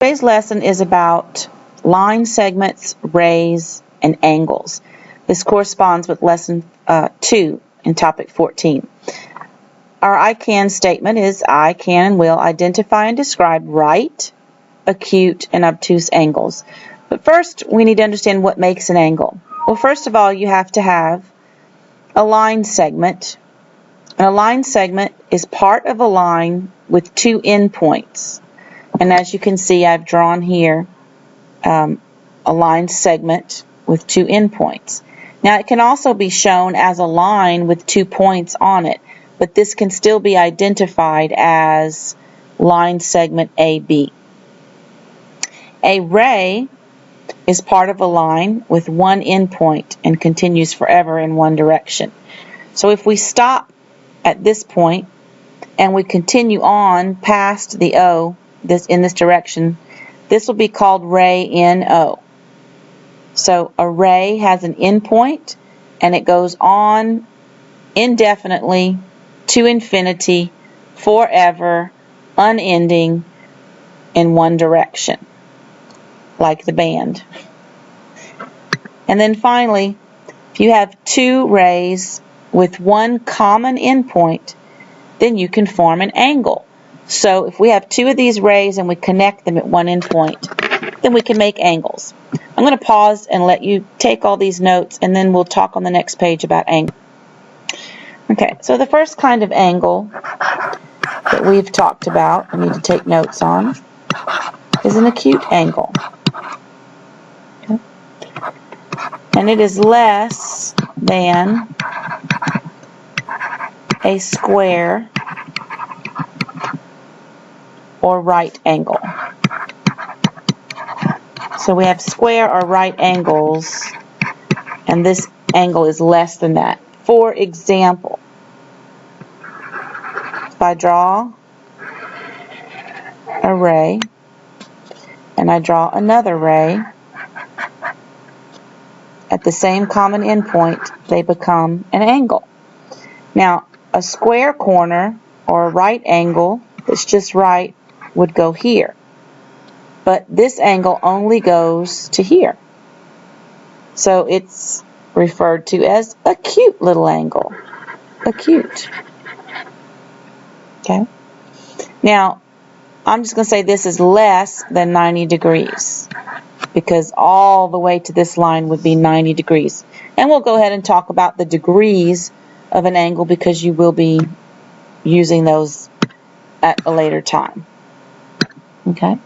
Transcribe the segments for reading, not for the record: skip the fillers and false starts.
Today's lesson is about line segments, rays, and angles. This corresponds with Lesson 2 in Topic 14. Our I can statement is I can and will identify and describe right, acute, and obtuse angles. But first, we need to understand what makes an angle. Well, first of all, you have to have a line segment. And a line segment is part of a line with two endpoints. And as you can see, I've drawn here a line segment with two endpoints. Now, it can also be shown as a line with 2 points on it, but this can still be identified as line segment AB. A ray is part of a line with one endpoint and continues forever in one direction. So if we stop at this point and we continue on past the O in this direction, this will be called ray NO. So a ray has an endpoint and it goes on indefinitely to infinity, forever, unending, in one direction, like the band. And then finally, if you have two rays with one common endpoint, then you can form an angle. So if we have two of these rays and we connect them at one endpoint, then we can make angles. I'm going to pause and let you take all these notes, and then we'll talk on the next page about angles. Okay, so the first kind of angle that we've talked about, I need to take notes on, is an acute angle. Okay. And it is less than a square or right angle. So we have square or right angles, and this angle is less than that. For example, if I draw a ray and I draw another ray at the same common endpoint, they become an angle. Now, a square corner or a right angle that's just right would go here. But this angle only goes to here. So it's referred to as a cute little angle. Acute. Okay? Now, I'm just going to say this is less than 90 degrees because all the way to this line would be 90 degrees. And we'll go ahead and talk about the degrees of an angle because you will be using those at a later time. Okay?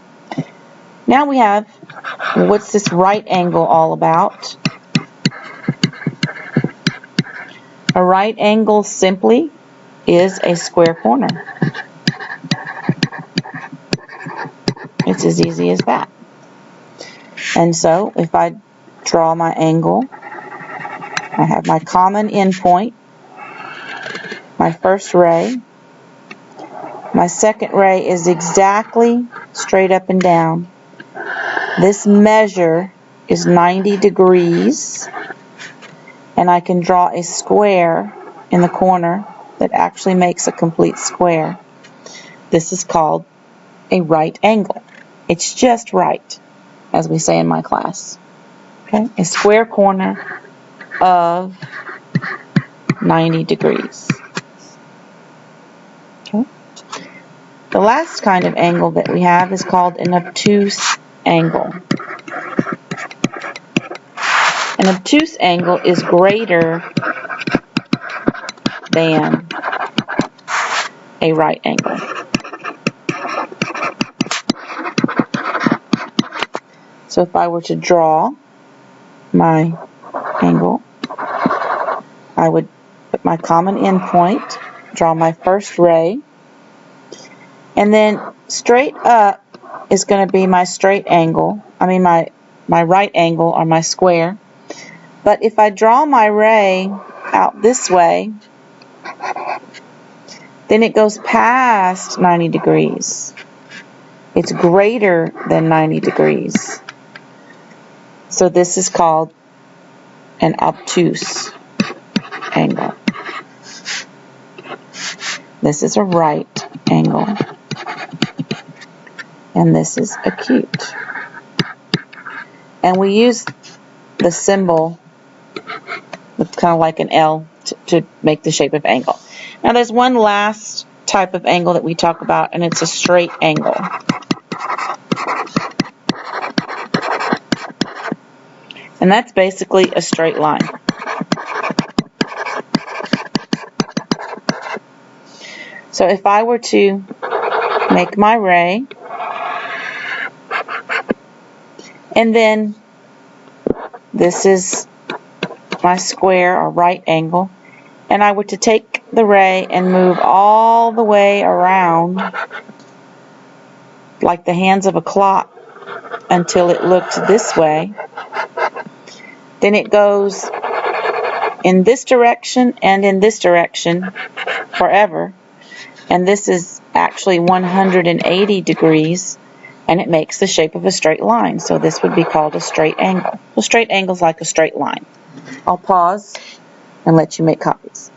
Now we have, what's this right angle all about? A right angle simply is a square corner. It's as easy as that. And so if I draw my angle, I have my common endpoint, my first ray. My second ray is exactly straight up and down. This measure is 90 degrees, and I can draw a square in the corner that actually makes a complete square. This is called a right angle. It's just right, as we say in my class. Okay? A square corner of 90 degrees. Okay? The last kind of angle that we have is called an obtuse angle. An obtuse angle is greater than a right angle. So if I were to draw my angle, I would put my common endpoint, draw my first ray, and then straight up is going to be my straight angle, my right angle or my square. But if I draw my ray out this way, then it goes past 90 degrees. It's greater than 90 degrees. So this is called an obtuse angle. This is a right angle. and this is acute. And we use the symbol, it's kind of like an L, to make the shape of angle. Now there's one last type of angle that we talk about, and it's a straight angle. And that's basically a straight line. So if I were to make my ray, and then this is my square or right angle, and I were to take the ray and move all the way around like the hands of a clock until it looked this way, then it goes in this direction and in this direction forever. And this is actually 180 degrees, and it makes the shape of a straight line. So this would be called a straight angle. Well, straight angle is like a straight line. I'll pause and let you make copies.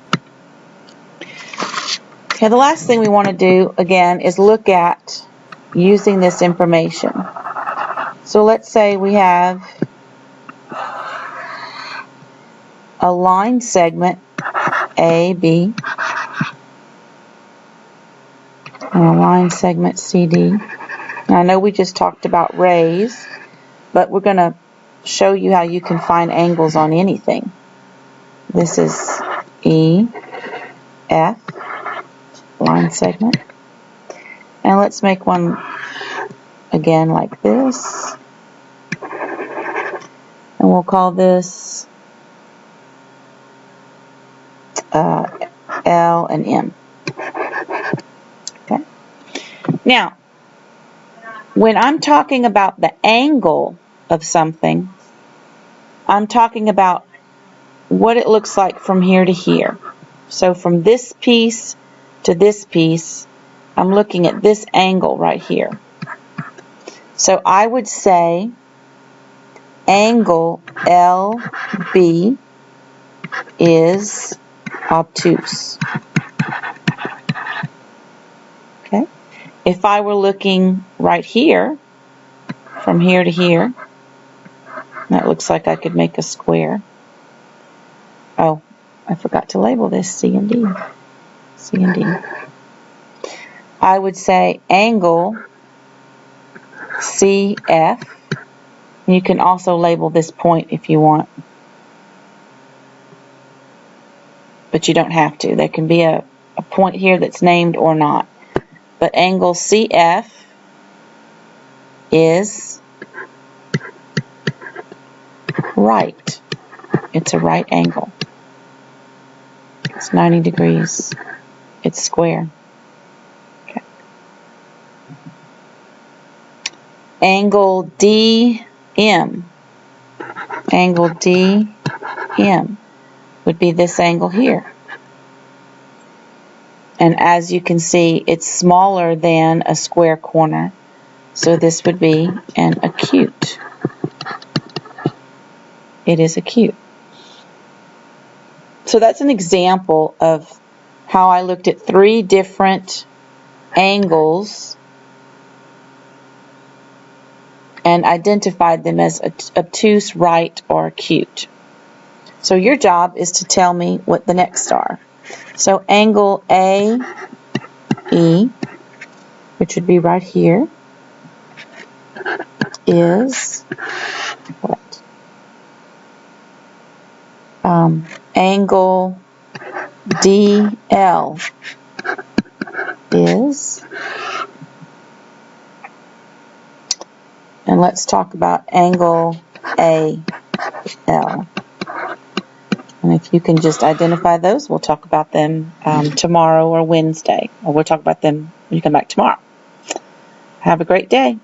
Okay, the last thing we want to do, again, is look at using this information. So let's say we have a line segment A, B, and a line segment CD. Now, I know we just talked about rays, but we're going to show you how you can find angles on anything. This is E, F, line segment. And let's make one again like this. And we'll call this L and M. Okay. Now, when I'm talking about the angle of something, I'm talking about what it looks like from here to here. So from this piece to this piece, I'm looking at this angle right here. So I would say angle LB is obtuse. Okay? If I were looking right here, from here to here, that looks like I could make a square. Oh, I forgot to label this C and D. C and D. I would say angle CF. You can also label this point if you want, but you don't have to. There can be a point here that's named or not. But angle CF is right. It's a right angle. It's 90 degrees. It's square. Okay. Angle DM. Angle DM would be this angle here. And as you can see, it's smaller than a square corner. So this would be an acute. It is acute. So that's an example of how I looked at 3 different angles and identified them as obtuse, right, or acute. So your job is to tell me what the next are. So angle AE, which would be right here, is what? Angle DL is, and let's talk about angle AL. And if you can just identify those, we'll talk about them tomorrow or Wednesday. Or we'll talk about them when you come back tomorrow. Have a great day.